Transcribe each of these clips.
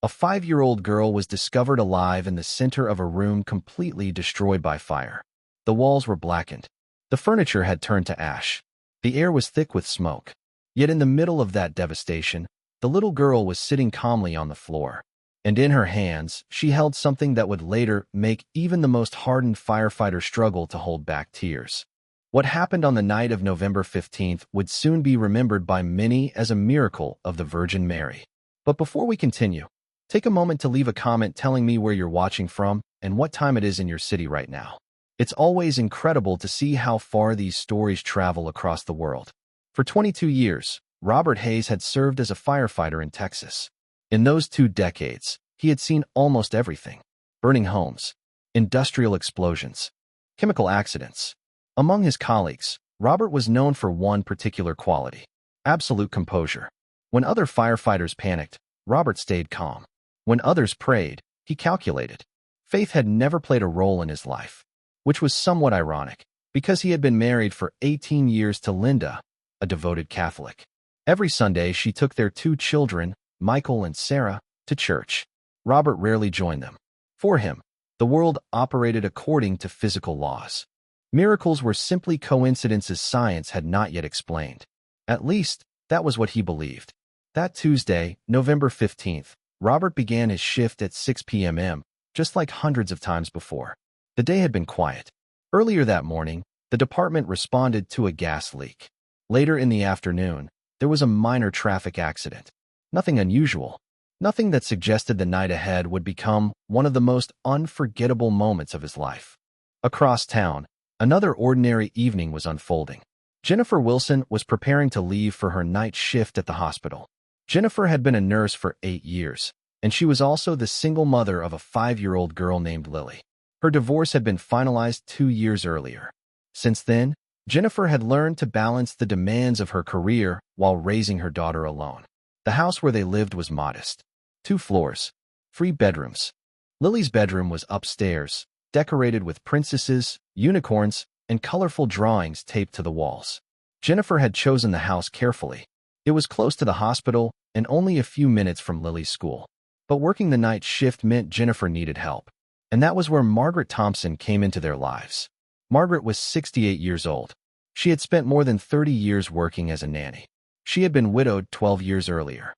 A 5-year-old girl was discovered alive in the center of a room completely destroyed by fire. The walls were blackened. The furniture had turned to ash. The air was thick with smoke. Yet in the middle of that devastation, the little girl was sitting calmly on the floor. And in her hands, she held something that would later make even the most hardened firefighter struggle to hold back tears. What happened on the night of November 15th would soon be remembered by many as a miracle of the Virgin Mary. But before we continue, take a moment to leave a comment telling me where you're watching from and what time it is in your city right now. It's always incredible to see how far these stories travel across the world. For 22 years, Robert Hayes had served as a firefighter in Texas. In those 2 decades, he had seen almost everything: burning homes, industrial explosions, chemical accidents. Among his colleagues, Robert was known for one particular quality: absolute composure. When other firefighters panicked, Robert stayed calm. When others prayed, he calculated. Faith had never played a role in his life, which was somewhat ironic, because he had been married for 18 years to Linda, a devoted Catholic. Every Sunday, she took their 2 children, Michael and Sarah, to church. Robert rarely joined them. For him, the world operated according to physical laws. Miracles were simply coincidences science had not yet explained. At least, that was what he believed. That Tuesday, November 15th, Robert began his shift at 6 p.m., just like hundreds of times before. The day had been quiet. Earlier that morning, the department responded to a gas leak. Later in the afternoon, there was a minor traffic accident. Nothing unusual. Nothing that suggested the night ahead would become one of the most unforgettable moments of his life. Across town, another ordinary evening was unfolding. Jennifer Wilson was preparing to leave for her night shift at the hospital. Jennifer had been a nurse for 8 years, and she was also the single mother of a 5-year-old girl named Lily. Her divorce had been finalized 2 years earlier. Since then, Jennifer had learned to balance the demands of her career while raising her daughter alone. The house where they lived was modest. 2 floors, 3 bedrooms. Lily's bedroom was upstairs, decorated with princesses, unicorns, and colorful drawings taped to the walls. Jennifer had chosen the house carefully. It was close to the hospital and only a few minutes from Lily's school. But working the night shift meant Jennifer needed help. And that was where Margaret Thompson came into their lives. Margaret was 68 years old. She had spent more than 30 years working as a nanny. She had been widowed 12 years earlier.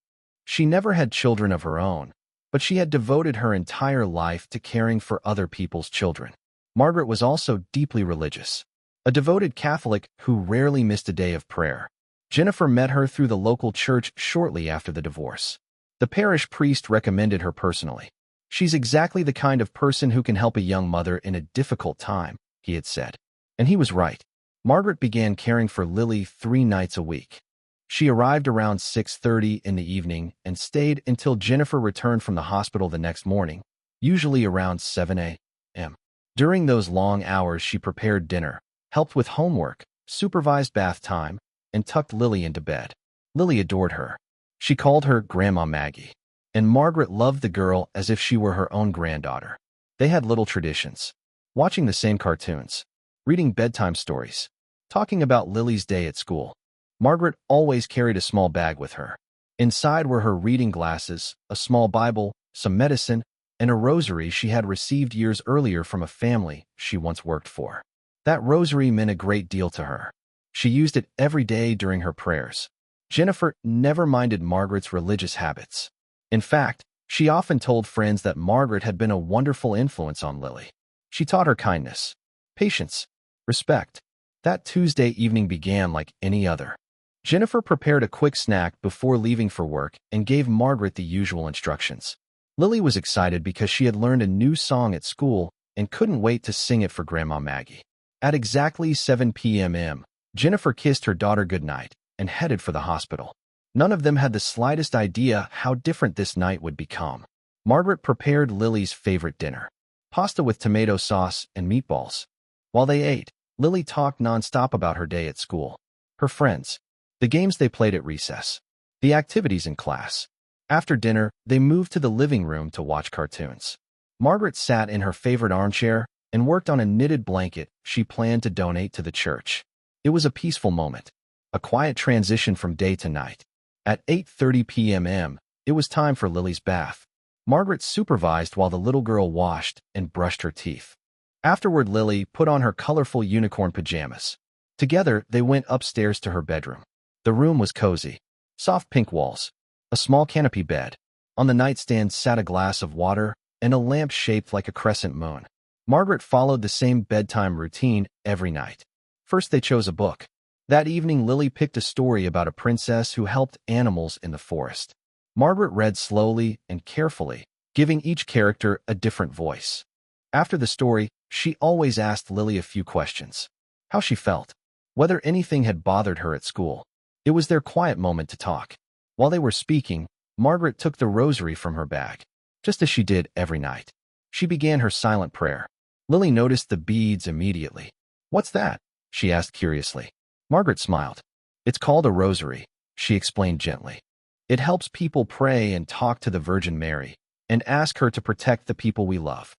She never had children of her own, but she had devoted her entire life to caring for other people's children. Margaret was also deeply religious, a devoted Catholic who rarely missed a day of prayer. Jennifer met her through the local church shortly after the divorce. The parish priest recommended her personally. "She's exactly the kind of person who can help a young mother in a difficult time," he had said. And he was right. Margaret began caring for Lily 3 nights a week. She arrived around 6:30 in the evening and stayed until Jennifer returned from the hospital the next morning, usually around 7 a.m. During those long hours, she prepared dinner, helped with homework, supervised bath time, and tucked Lily into bed. Lily adored her. She called her Grandma Maggie, and Margaret loved the girl as if she were her own granddaughter. They had little traditions: watching the same cartoons, reading bedtime stories, talking about Lily's day at school. Margaret always carried a small bag with her. Inside were her reading glasses, a small Bible, some medicine, and a rosary she had received years earlier from a family she once worked for. That rosary meant a great deal to her. She used it every day during her prayers. Jennifer never minded Margaret's religious habits. In fact, she often told friends that Margaret had been a wonderful influence on Lily. She taught her kindness, patience, respect. That Tuesday evening began like any other. Jennifer prepared a quick snack before leaving for work and gave Margaret the usual instructions. Lily was excited because she had learned a new song at school and couldn't wait to sing it for Grandma Maggie. At exactly 7 p.m., Jennifer kissed her daughter goodnight and headed for the hospital. None of them had the slightest idea how different this night would become. Margaret prepared Lily's favorite dinner: pasta with tomato sauce and meatballs. While they ate, Lily talked nonstop about her day at school, her friends, the games they played at recess, the activities in class. After dinner, they moved to the living room to watch cartoons. Margaret sat in her favorite armchair and worked on a knitted blanket she planned to donate to the church. It was a peaceful moment, a quiet transition from day to night. At 8:30 p.m., it was time for Lily's bath. Margaret supervised while the little girl washed and brushed her teeth. Afterward, Lily put on her colorful unicorn pajamas. Together, they went upstairs to her bedroom. The room was cozy. Soft pink walls, a small canopy bed. On the nightstand sat a glass of water and a lamp shaped like a crescent moon. Margaret followed the same bedtime routine every night. First, they chose a book. That evening, Lily picked a story about a princess who helped animals in the forest. Margaret read slowly and carefully, giving each character a different voice. After the story, she always asked Lily a few questions. How she felt, whether anything had bothered her at school. It was their quiet moment to talk. While they were speaking, Margaret took the rosary from her bag, just as she did every night. She began her silent prayer. Lily noticed the beads immediately. "What's that?" she asked curiously. Margaret smiled. "It's called a rosary," she explained gently. "It helps people pray and talk to the Virgin Mary and ask her to protect the people we love."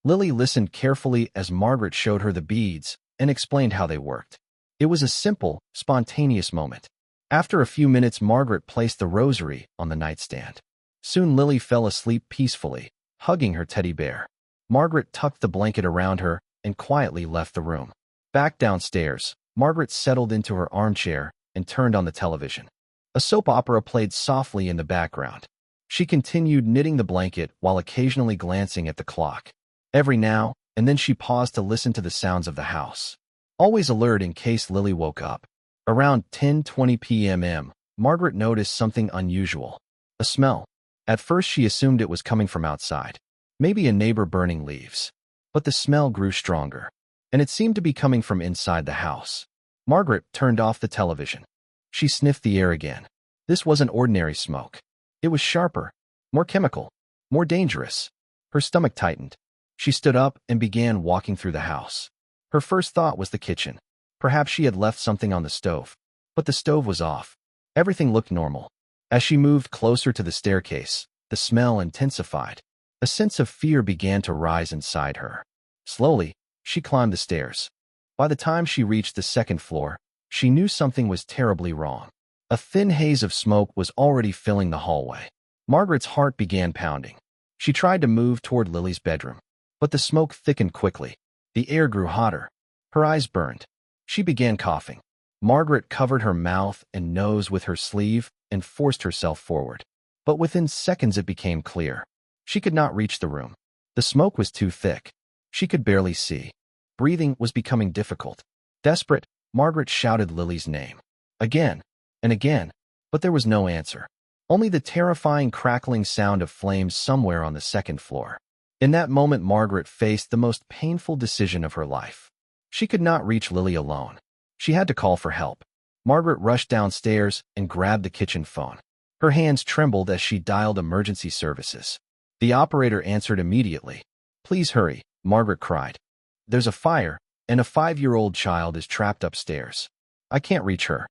Lily listened carefully as Margaret showed her the beads and explained how they worked. It was a simple, spontaneous moment. After a few minutes, Margaret placed the rosary on the nightstand. Soon Lily fell asleep peacefully, hugging her teddy bear. Margaret tucked the blanket around her and quietly left the room. Back downstairs, Margaret settled into her armchair and turned on the television. A soap opera played softly in the background. She continued knitting the blanket while occasionally glancing at the clock. Every now and then she paused to listen to the sounds of the house, always alert in case Lily woke up. Around 10:20 p.m., Margaret noticed something unusual. A smell. At first she assumed it was coming from outside, maybe a neighbor burning leaves. But the smell grew stronger, and it seemed to be coming from inside the house. Margaret turned off the television. She sniffed the air again. This wasn't ordinary smoke. It was sharper, more chemical, more dangerous. Her stomach tightened. She stood up and began walking through the house. Her first thought was the kitchen. Perhaps she had left something on the stove. But the stove was off. Everything looked normal. As she moved closer to the staircase, the smell intensified. A sense of fear began to rise inside her. Slowly, she climbed the stairs. By the time she reached the second floor, she knew something was terribly wrong. A thin haze of smoke was already filling the hallway. Margaret's heart began pounding. She tried to move toward Lily's bedroom, but the smoke thickened quickly. The air grew hotter. Her eyes burned. She began coughing. Margaret covered her mouth and nose with her sleeve and forced herself forward. But within seconds it became clear. She could not reach the room. The smoke was too thick. She could barely see. Breathing was becoming difficult. Desperate, Margaret shouted Lily's name. Again and again, but there was no answer. Only the terrifying crackling sound of flames somewhere on the second floor. In that moment, Margaret faced the most painful decision of her life. She could not reach Lily alone. She had to call for help. Margaret rushed downstairs and grabbed the kitchen phone. Her hands trembled as she dialed emergency services. The operator answered immediately. "Please hurry," Margaret cried. "There's a fire, and a 5-year-old child is trapped upstairs. I can't reach her."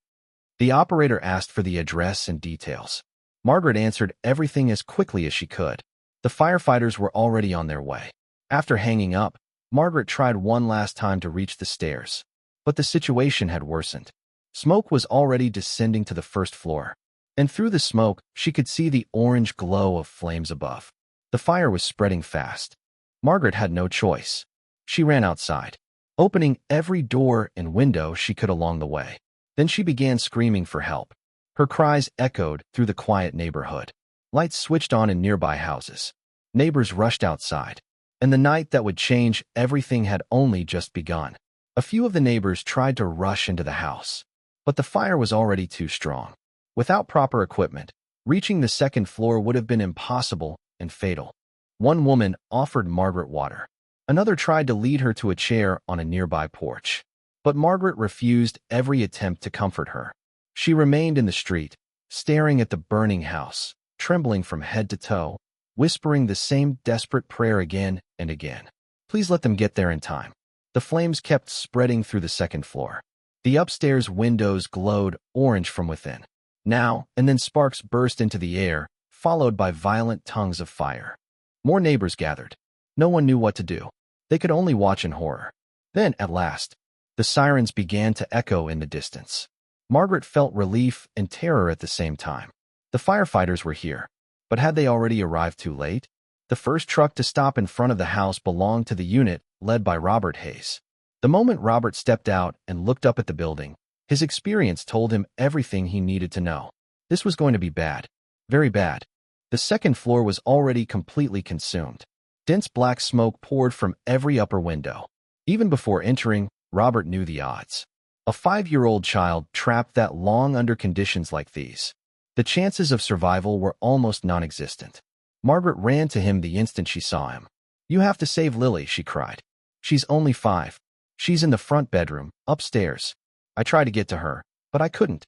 The operator asked for the address and details. Margaret answered everything as quickly as she could. The firefighters were already on their way. After hanging up, Margaret tried one last time to reach the stairs. But the situation had worsened. Smoke was already descending to the first floor, and through the smoke, she could see the orange glow of flames above. The fire was spreading fast. Margaret had no choice. She ran outside, opening every door and window she could along the way. Then she began screaming for help. Her cries echoed through the quiet neighborhood. Lights switched on in nearby houses. Neighbors rushed outside, and the night that would change everything had only just begun. A few of the neighbors tried to rush into the house, but the fire was already too strong. Without proper equipment, reaching the second floor would have been impossible and fatal. One woman offered Margaret water. Another tried to lead her to a chair on a nearby porch. But Margaret refused every attempt to comfort her. She remained in the street, staring at the burning house, trembling from head to toe, whispering the same desperate prayer again and again. Please let them get there in time. The flames kept spreading through the second floor. The upstairs windows glowed orange from within. Now and then sparks burst into the air, followed by violent tongues of fire. More neighbors gathered. No one knew what to do. They could only watch in horror. Then, at last, the sirens began to echo in the distance. Margaret felt relief and terror at the same time. The firefighters were here, but had they already arrived too late? The first truck to stop in front of the house belonged to the unit led by Robert Hayes. The moment Robert stepped out and looked up at the building, his experience told him everything he needed to know. This was going to be bad. Very bad. The second floor was already completely consumed. Dense black smoke poured from every upper window. Even before entering, Robert knew the odds. A 5-year-old child trapped that long under conditions like these. The chances of survival were almost non-existent. Margaret ran to him the instant she saw him. "You have to save Lily," she cried. "She's only 5. She's in the front bedroom, upstairs. I tried to get to her, but I couldn't."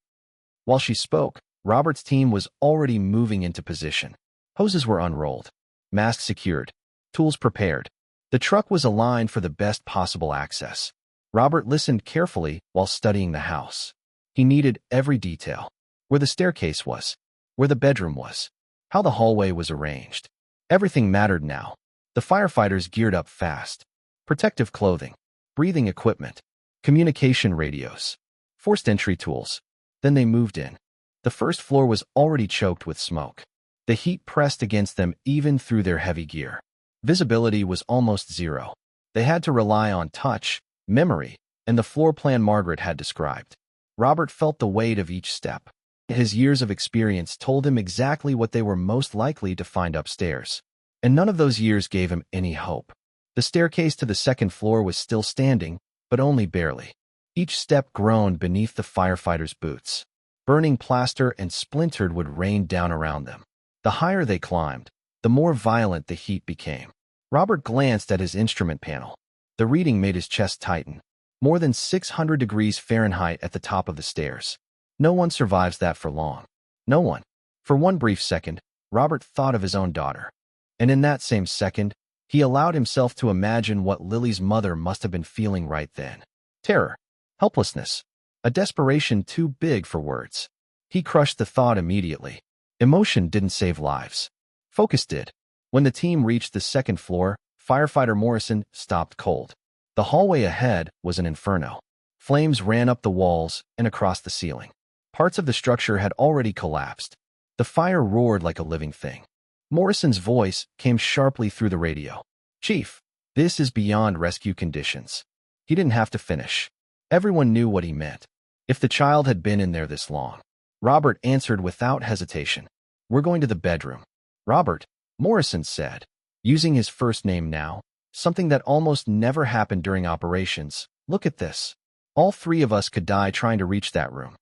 While she spoke, Robert's team was already moving into position. Hoses were unrolled, masks secured, tools prepared. The truck was aligned for the best possible access. Robert listened carefully while studying the house. He needed every detail. Where the staircase was, where the bedroom was, how the hallway was arranged. Everything mattered now. The firefighters geared up fast. Protective clothing, breathing equipment, communication radios, forced entry tools. Then they moved in. The first floor was already choked with smoke. The heat pressed against them even through their heavy gear. Visibility was almost zero. They had to rely on touch, memory, and the floor plan Margaret had described. Robert felt the weight of each step. His years of experience told him exactly what they were most likely to find upstairs. And none of those years gave him any hope. The staircase to the second floor was still standing, but only barely. Each step groaned beneath the firefighters' boots. Burning plaster and splintered would rain down around them. The higher they climbed, the more violent the heat became. Robert glanced at his instrument panel. The reading made his chest tighten. More than 600 degrees Fahrenheit at the top of the stairs. No one survives that for long. No one. For one brief second, Robert thought of his own daughter. And in that same second, he allowed himself to imagine what Lily's mother must have been feeling right then. Terror. Helplessness. A desperation too big for words. He crushed the thought immediately. Emotion didn't save lives. Focus did. When the team reached the second floor, firefighter Morrison stopped cold. The hallway ahead was an inferno. Flames ran up the walls and across the ceiling. Parts of the structure had already collapsed. The fire roared like a living thing. Morrison's voice came sharply through the radio. "Chief, this is beyond rescue conditions." He didn't have to finish. Everyone knew what he meant. If the child had been in there this long. Robert answered without hesitation. "We're going to the bedroom." "Robert," Morrison said, using his first name now, something that almost never happened during operations. "Look at this. All 3 of us could die trying to reach that room."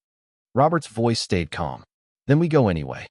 Robert's voice stayed calm. "Then we go anyway."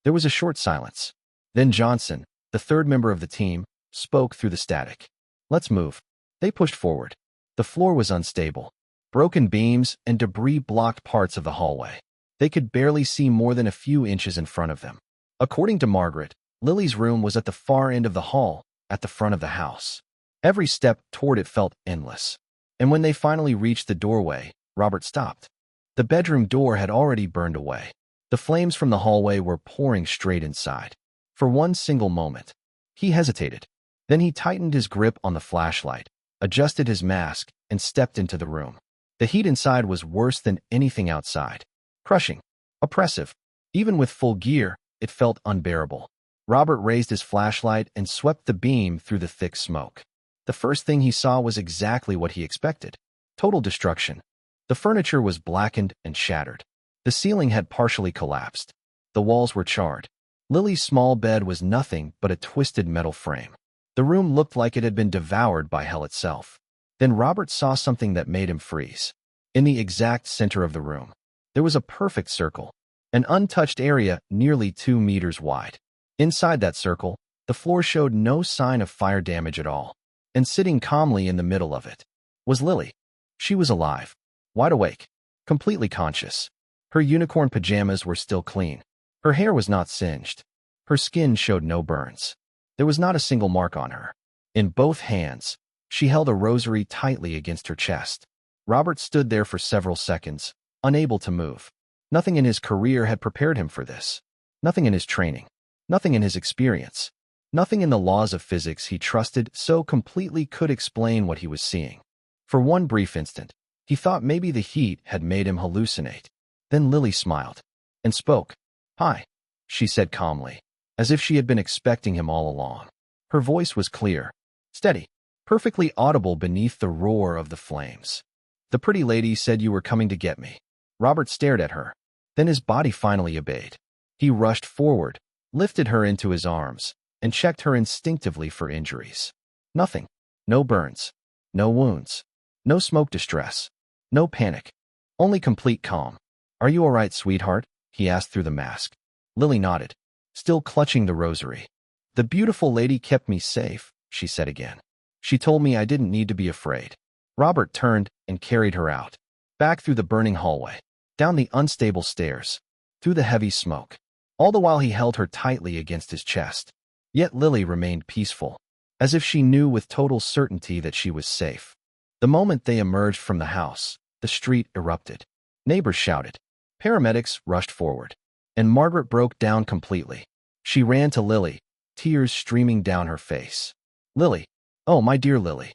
There was a short silence. Then Johnson, the third member of the team, spoke through the static. "Let's move." They pushed forward. The floor was unstable. Broken beams and debris blocked parts of the hallway. They could barely see more than a few inches in front of them. According to Margaret, Lily's room was at the far end of the hall, at the front of the house. Every step toward it felt endless. And when they finally reached the doorway, Robert stopped. The bedroom door had already burned away. The flames from the hallway were pouring straight inside. For one single moment, he hesitated. Then he tightened his grip on the flashlight, adjusted his mask, and stepped into the room. The heat inside was worse than anything outside. Crushing. Oppressive. Even with full gear, it felt unbearable. Robert raised his flashlight and swept the beam through the thick smoke. The first thing he saw was exactly what he expected. Total destruction. The furniture was blackened and shattered. The ceiling had partially collapsed. The walls were charred. Lily's small bed was nothing but a twisted metal frame. The room looked like it had been devoured by hell itself. Then Robert saw something that made him freeze. In the exact center of the room, there was a perfect circle, an untouched area nearly 2 meters wide. Inside that circle, the floor showed no sign of fire damage at all. And sitting calmly in the middle of it was Lily. She was alive, wide awake, completely conscious. Her unicorn pajamas were still clean. Her hair was not singed. Her skin showed no burns. There was not a single mark on her. In both hands, she held a rosary tightly against her chest. Robert stood there for several seconds, unable to move. Nothing in his career had prepared him for this. Nothing in his training. Nothing in his experience. Nothing in the laws of physics he trusted so completely could explain what he was seeing. For one brief instant, he thought maybe the heat had made him hallucinate. Then Lily smiled and spoke. "Hi," she said calmly, as if she had been expecting him all along. Her voice was clear, steady, perfectly audible beneath the roar of the flames. "The pretty lady said you were coming to get me." Robert stared at her. Then his body finally obeyed. He rushed forward, lifted her into his arms, and checked her instinctively for injuries. Nothing. No burns. No wounds. No smoke distress. No panic. Only complete calm. "Are you all right, sweetheart?" he asked through the mask. Lily nodded, still clutching the rosary. "The beautiful lady kept me safe," she said again. "She told me I didn't need to be afraid." Robert turned and carried her out, back through the burning hallway, down the unstable stairs, through the heavy smoke. All the while he held her tightly against his chest. Yet Lily remained peaceful, as if she knew with total certainty that she was safe. The moment they emerged from the house, the street erupted. Neighbors shouted. Paramedics rushed forward. And Margaret broke down completely. She ran to Lily, tears streaming down her face. "Lily, oh my dear Lily."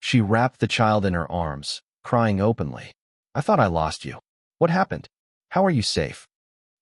She wrapped the child in her arms, crying openly. "I thought I lost you. What happened? How are you safe?"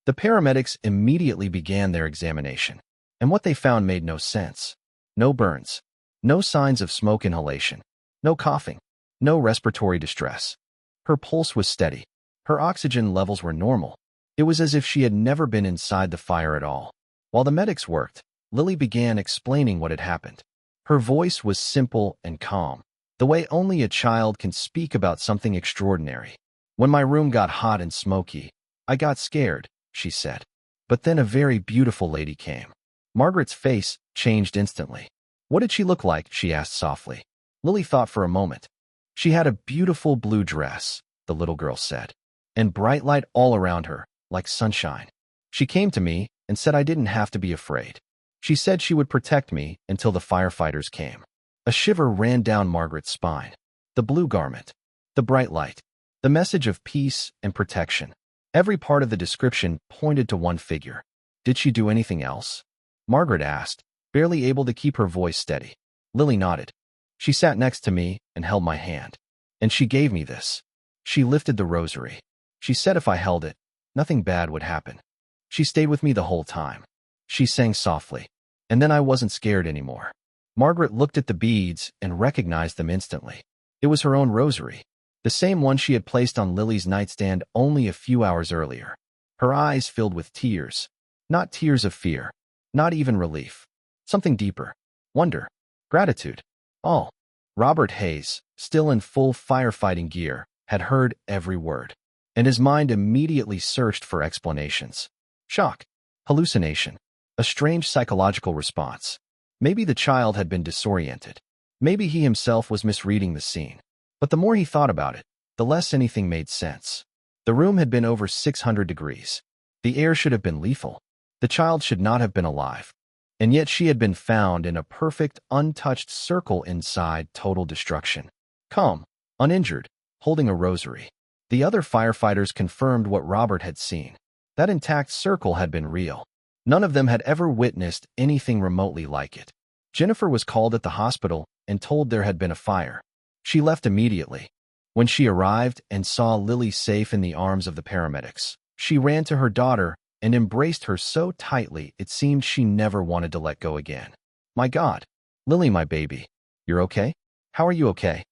The paramedics immediately began their examination, and what they found made no sense. No burns, no signs of smoke inhalation, no coughing, no respiratory distress. Her pulse was steady. Her oxygen levels were normal. It was as if she had never been inside the fire at all. While the medics worked, Lily began explaining what had happened. Her voice was simple and calm, the way only a child can speak about something extraordinary. "When my room got hot and smoky, I got scared," she said. "But then a very beautiful lady came." Margaret's face changed instantly. "What did she look like?" she asked softly. Lily thought for a moment. "She had a beautiful blue dress," the little girl said, "and bright light all around her, like sunshine. She came to me and said I didn't have to be afraid. She said she would protect me until the firefighters came." A shiver ran down Margaret's spine. The blue garment, the bright light, the message of peace and protection. Every part of the description pointed to one figure. "Did she do anything else?" Margaret asked, barely able to keep her voice steady. Lily nodded. "She sat next to me and held my hand. And she gave me this." She lifted the rosary. "She said if I held it, nothing bad would happen. She stayed with me the whole time." She sang softly. "And then I wasn't scared anymore." Margaret looked at the beads and recognized them instantly. It was her own rosary, the same one she had placed on Lily's nightstand only a few hours earlier. Her eyes filled with tears. Not tears of fear, not even relief. Something deeper. Wonder. Gratitude. All. Robert Hayes, still in full firefighting gear, had heard every word, and his mind immediately searched for explanations. Shock. Hallucination. A strange psychological response. Maybe the child had been disoriented. Maybe he himself was misreading the scene. But the more he thought about it, the less anything made sense. The room had been over 600 degrees. The air should have been lethal. The child should not have been alive. And yet she had been found in a perfect, untouched circle inside total destruction. Calm, uninjured, holding a rosary. The other firefighters confirmed what Robert had seen. That intact circle had been real. None of them had ever witnessed anything remotely like it. Jennifer was called at the hospital and told there had been a fire. She left immediately. When she arrived and saw Lily safe in the arms of the paramedics, she ran to her daughter and embraced her so tightly it seemed she never wanted to let go again. "My God. Lily, my baby. You're okay? How are you okay?"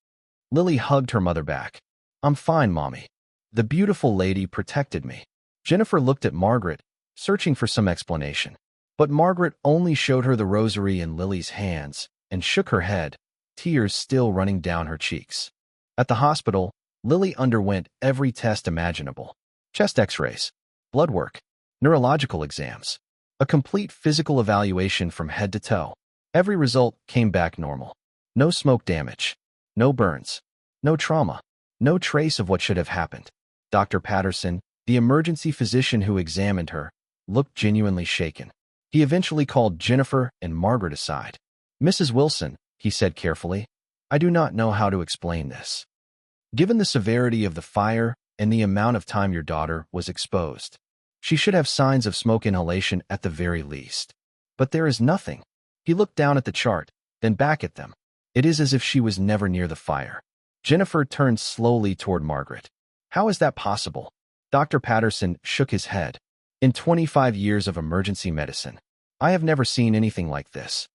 Lily hugged her mother back. "I'm fine, Mommy. The beautiful lady protected me." Jennifer looked at Margaret, searching for some explanation. But Margaret only showed her the rosary in Lily's hands and shook her head, tears still running down her cheeks. At the hospital, Lily underwent every test imaginable. Chest x-rays, blood work, neurological exams, a complete physical evaluation from head to toe. Every result came back normal. No smoke damage, no burns, no trauma, no trace of what should have happened. Dr. Patterson, the emergency physician who examined her, looked genuinely shaken. He eventually called Jennifer and Margaret aside. "Mrs. Wilson," he said carefully, "I do not know how to explain this. Given the severity of the fire and the amount of time your daughter was exposed, she should have signs of smoke inhalation at the very least. But there is nothing." He looked down at the chart, then back at them. "It is as if she was never near the fire." Jennifer turned slowly toward Margaret. "How is that possible?" Dr. Patterson shook his head. "In 25 years of emergency medicine, I have never seen anything like this.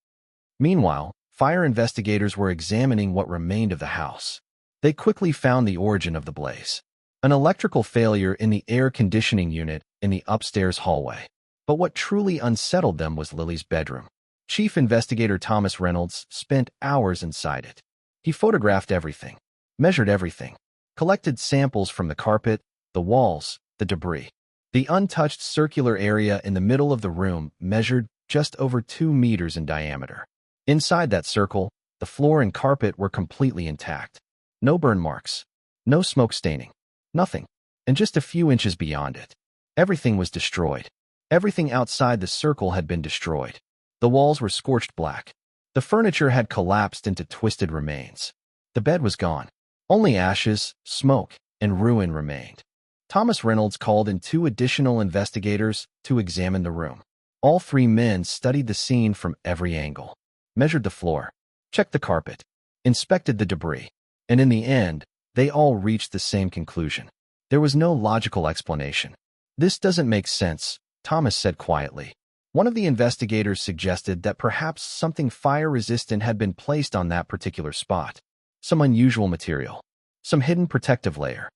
Meanwhile, fire investigators were examining what remained of the house. They quickly found the origin of the blaze. An electrical failure in the air conditioning unit in the upstairs hallway. But what truly unsettled them was Lily's bedroom. Chief Investigator Thomas Reynolds spent hours inside it. He photographed everything, measured everything, collected samples from the carpet, the walls, the debris. The untouched circular area in the middle of the room measured just over 2 meters in diameter. Inside that circle, the floor and carpet were completely intact. No burn marks, no smoke staining, nothing. And just a few inches beyond it, everything was destroyed. Everything outside the circle had been destroyed. The walls were scorched black. The furniture had collapsed into twisted remains. The bed was gone. Only ashes, smoke, and ruin remained. Thomas Reynolds called in 2 additional investigators to examine the room. All 3 men studied the scene from every angle, measured the floor, checked the carpet, inspected the debris, and in the end, they all reached the same conclusion. There was no logical explanation. "This doesn't make sense," Thomas said quietly. One of the investigators suggested that perhaps something fire-resistant had been placed on that particular spot. Some unusual material. Some hidden protective layer.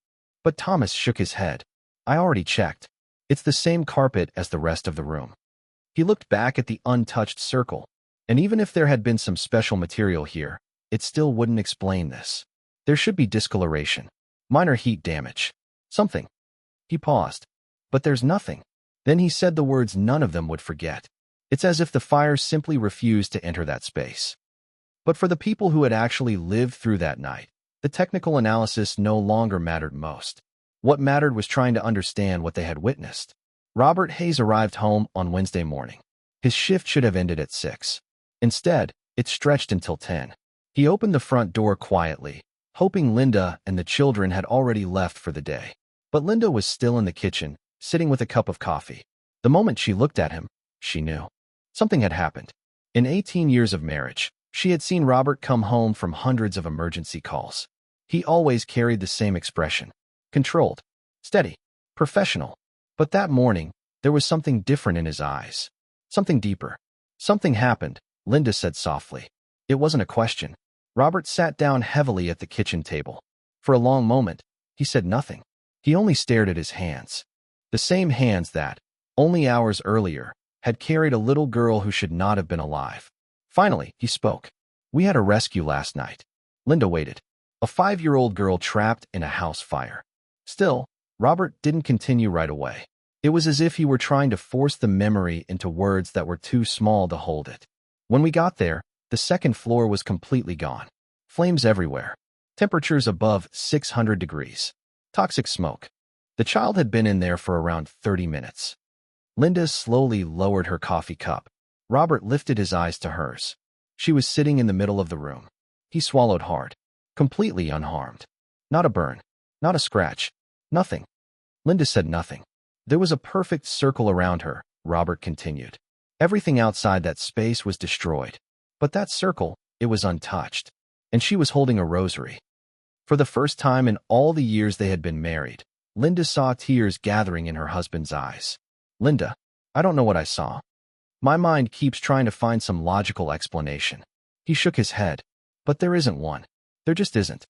But Thomas shook his head. "I already checked. It's the same carpet as the rest of the room." He looked back at the untouched circle, and even if there had been some special material here, it still wouldn't explain this. There should be discoloration, minor heat damage, something. He paused. "But there's nothing." Then he said the words none of them would forget. "It's as if the fire simply refused to enter that space." But for the people who had actually lived through that night, the technical analysis no longer mattered most. What mattered was trying to understand what they had witnessed. Robert Hayes arrived home on Wednesday morning. His shift should have ended at 6. Instead, it stretched until 10. He opened the front door quietly, hoping Linda and the children had already left for the day. But Linda was still in the kitchen, sitting with a cup of coffee. The moment she looked at him, she knew. Something had happened. In 18 years of marriage, she had seen Robert come home from hundreds of emergency calls. He always carried the same expression. Controlled, steady, professional. But that morning, there was something different in his eyes. Something deeper. "Something happened," Linda said softly. It wasn't a question. Robert sat down heavily at the kitchen table. For a long moment, he said nothing. He only stared at his hands. The same hands that, only hours earlier, had carried a little girl who should not have been alive. Finally, he spoke. "We had a rescue last night." Linda waited. A 5-year-old girl trapped in a house fire. Still, Robert didn't continue right away. It was as if he were trying to force the memory into words that were too small to hold it. "When we got there, the second floor was completely gone. Flames everywhere. Temperatures above 600 degrees. Toxic smoke. The child had been in there for around 30 minutes. Linda slowly lowered her coffee cup. Robert lifted his eyes to hers. She was sitting in the middle of the room. He swallowed hard. Completely unharmed. Not a burn. Not a scratch. Nothing. Linda said nothing. There was a perfect circle around her, Robert continued. Everything outside that space was destroyed. But that circle, it was untouched. And she was holding a rosary. For the first time in all the years they had been married, Linda saw tears gathering in her husband's eyes. "Linda, I don't know what I saw. My mind keeps trying to find some logical explanation." He shook his head. "But there isn't one. There just isn't."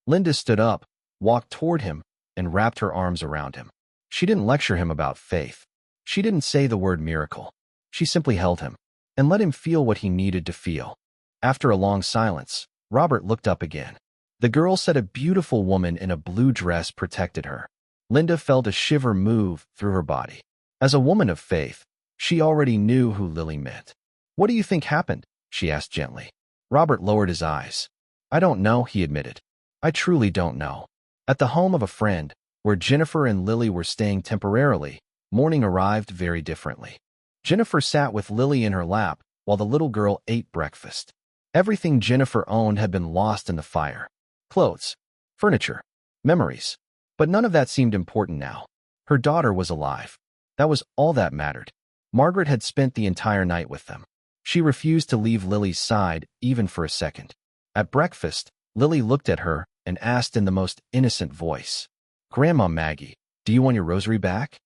Linda stood up, walked toward him, and wrapped her arms around him. She didn't lecture him about faith. She didn't say the word miracle. She simply held him and let him feel what he needed to feel. After a long silence, Robert looked up again. The girl said a beautiful woman in a blue dress protected her. Linda felt a shiver move through her body. As a woman of faith, she already knew who Lily meant. "What do you think happened?" she asked gently. Robert lowered his eyes. "I don't know," he admitted. "I truly don't know." At the home of a friend, where Jennifer and Lily were staying temporarily, morning arrived very differently. Jennifer sat with Lily in her lap while the little girl ate breakfast. Everything Jennifer owned had been lost in the fire. Clothes, furniture, memories. But none of that seemed important now. Her daughter was alive. That was all that mattered. Margaret had spent the entire night with them. She refused to leave Lily's side even for a second. At breakfast, Lily looked at her and asked in the most innocent voice, "Grandma Maggie, do you want your rosary back?"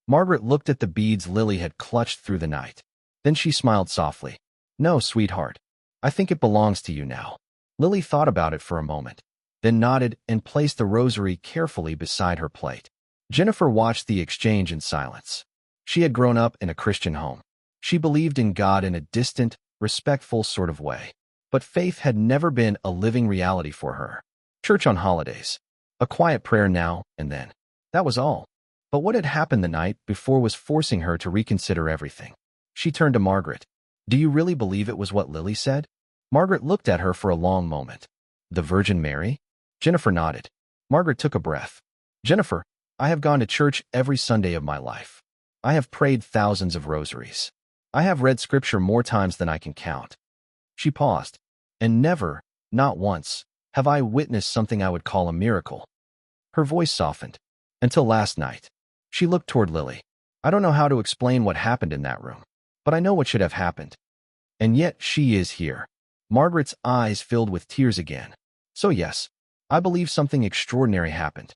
Margaret looked at the beads Lily had clutched through the night. Then she smiled softly. "No, sweetheart. I think it belongs to you now. Lily thought about it for a moment, then nodded and placed the rosary carefully beside her plate. Jennifer watched the exchange in silence. She had grown up in a Christian home. She believed in God in a distant, respectful sort of way. But faith had never been a living reality for her. Church on holidays, a quiet prayer now and then. That was all. But what had happened the night before was forcing her to reconsider everything. She turned to Margaret. Do you really believe it was what Lily said? Margaret looked at her for a long moment. The Virgin Mary? Jennifer nodded. Margaret took a breath. Jennifer, I have gone to church every Sunday of my life. I have prayed thousands of rosaries. I have read scripture more times than I can count. She paused. And never, not once, have I witnessed something I would call a miracle. Her voice softened. Until last night. She looked toward Lily. I don't know how to explain what happened in that room, but I know what should have happened. And yet she is here. Margaret's eyes filled with tears again. So yes, I believe something extraordinary happened.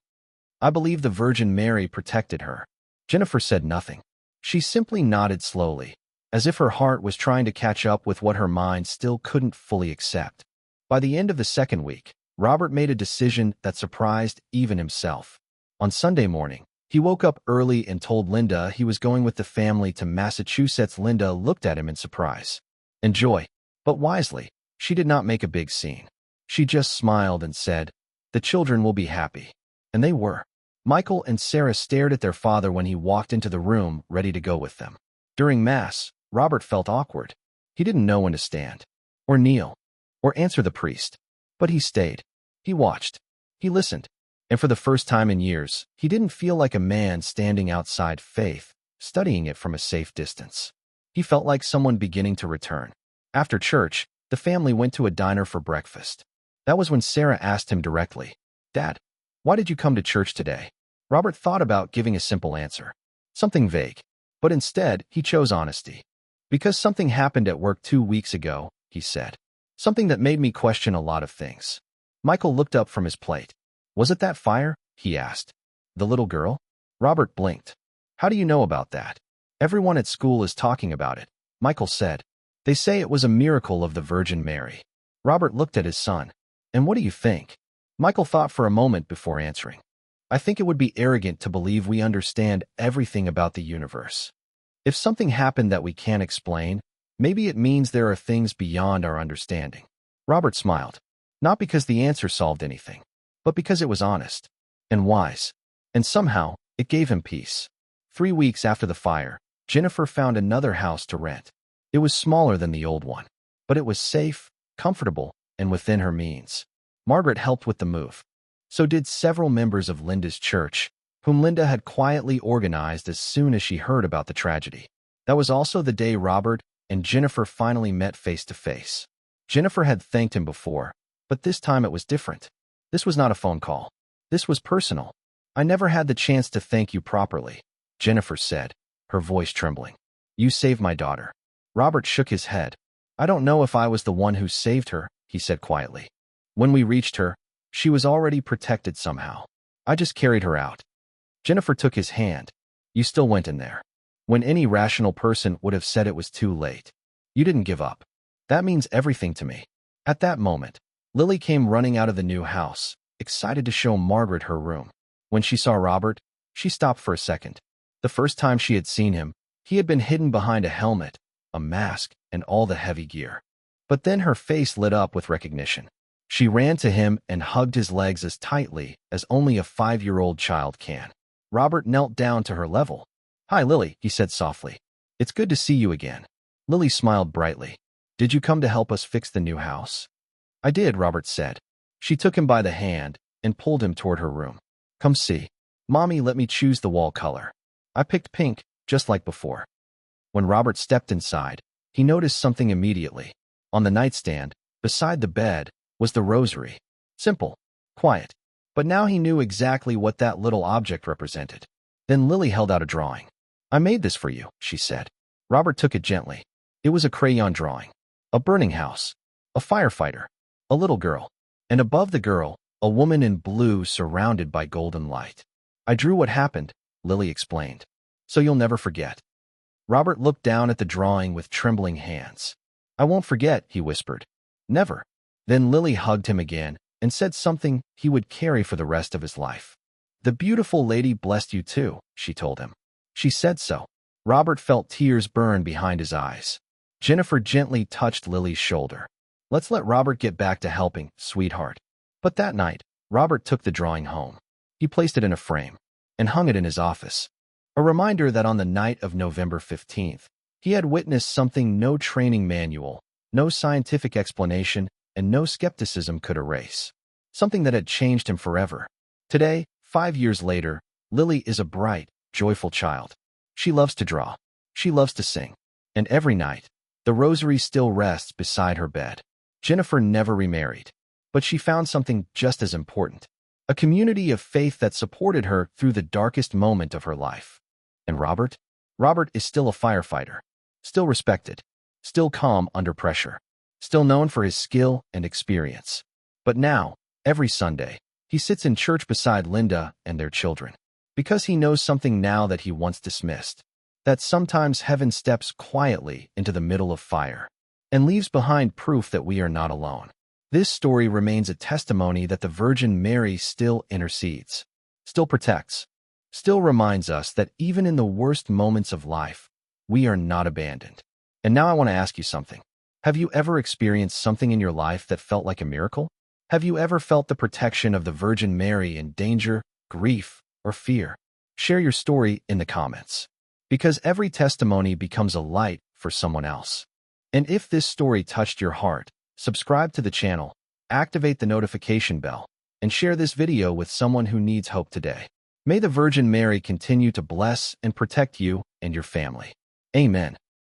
I believe the Virgin Mary protected her. Jennifer said nothing. She simply nodded slowly, as if her heart was trying to catch up with what her mind still couldn't fully accept. By the end of the second week, Robert made a decision that surprised even himself. On Sunday morning, he woke up early and told Linda he was going with the family to Massachusetts. Linda looked at him in surprise and joy, but wisely. She did not make a big scene. She just smiled and said, "The children will be happy." And they were. Michael and Sarah stared at their father when he walked into the room, ready to go with them. During Mass, Robert felt awkward. He didn't know when to stand, or kneel, or answer the priest. But he stayed. He watched. He listened. And for the first time in years, he didn't feel like a man standing outside faith, studying it from a safe distance. He felt like someone beginning to return. After church, the family went to a diner for breakfast. That was when Sarah asked him directly, "Dad, why did you come to church today?" Robert thought about giving a simple answer, something vague, but instead he chose honesty. "Because something happened at work 2 weeks ago," he said. "Something that made me question a lot of things." Michael looked up from his plate. "Was it that fire?" he asked. "The little girl?" Robert blinked. "How do you know about that?" "Everyone at school is talking about it," Michael said. "They say it was a miracle of the Virgin Mary." Robert looked at his son. "And what do you think?" Michael thought for a moment before answering. "I think it would be arrogant to believe we understand everything about the universe. If something happened that we can't explain, maybe it means there are things beyond our understanding." Robert smiled. Not because the answer solved anything, but because it was honest and wise, and somehow it gave him peace. 3 weeks after the fire, Jennifer found another house to rent. It was smaller than the old one, but it was safe, comfortable, and within her means. Margaret helped with the move. So did several members of Linda's church, whom Linda had quietly organized as soon as she heard about the tragedy. That was also the day Robert and Jennifer finally met face to face. Jennifer had thanked him before, but this time it was different. This was not a phone call. This was personal. "I never had the chance to thank you properly," Jennifer said, her voice trembling. "You saved my daughter." Robert shook his head. "I don't know if I was the one who saved her," he said quietly. "When we reached her, she was already protected somehow. I just carried her out." Jennifer took his hand. "You still went in there, when any rational person would have said it was too late. You didn't give up. That means everything to me." At that moment, Lily came running out of the new house, excited to show Margaret her room. When she saw Robert, she stopped for a second. The first time she had seen him, he had been hidden behind a helmet, a mask, and all the heavy gear. But then her face lit up with recognition. She ran to him and hugged his legs as tightly as only a 5-year-old child can. Robert knelt down to her level. "Hi, Lily," he said softly. "It's good to see you again." Lily smiled brightly. "Did you come to help us fix the new house?" "I did," Robert said. She took him by the hand and pulled him toward her room. "Come see. Mommy let me choose the wall color. I picked pink, just like before." When Robert stepped inside, he noticed something immediately. On the nightstand, beside the bed, was the rosary. Simple, quiet. But now he knew exactly what that little object represented. Then Lily held out a drawing. "I made this for you," she said. Robert took it gently. It was a crayon drawing. A burning house. A firefighter. A little girl. And above the girl, a woman in blue surrounded by golden light. "I drew what happened," Lily explained. "So you'll never forget." Robert looked down at the drawing with trembling hands. "I won't forget," he whispered. Never. Then Lily hugged him again and said something he would carry for the rest of his life. The beautiful lady blessed you too, she told him. She said so. Robert felt tears burn behind his eyes. Jennifer gently touched Lily's shoulder. Let's let Robert get back to helping, sweetheart. But that night, Robert took the drawing home. He placed it in a frame and hung it in his office. A reminder that on the night of November 15th, he had witnessed something no training manual, no scientific explanation, and no skepticism could erase. Something that had changed him forever. Today, 5 years later, Lily is a bright, joyful child. She loves to draw. She loves to sing. And every night, the rosary still rests beside her bed. Jennifer never remarried, but she found something just as important. A community of faith that supported her through the darkest moment of her life. And Robert? Robert is still a firefighter. Still respected. Still calm under pressure. Still known for his skill and experience. But now, every Sunday, he sits in church beside Linda and their children. Because he knows something now that he once dismissed. That sometimes heaven steps quietly into the middle of fire and leaves behind proof that we are not alone. This story remains a testimony that the Virgin Mary still intercedes, still protects, still reminds us that even in the worst moments of life, we are not abandoned. And now I want to ask you something. Have you ever experienced something in your life that felt like a miracle? Have you ever felt the protection of the Virgin Mary in danger, grief, or fear? Share your story in the comments. Because every testimony becomes a light for someone else. And if this story touched your heart, subscribe to the channel, activate the notification bell, and share this video with someone who needs hope today. May the Virgin Mary continue to bless and protect you and your family. Amen.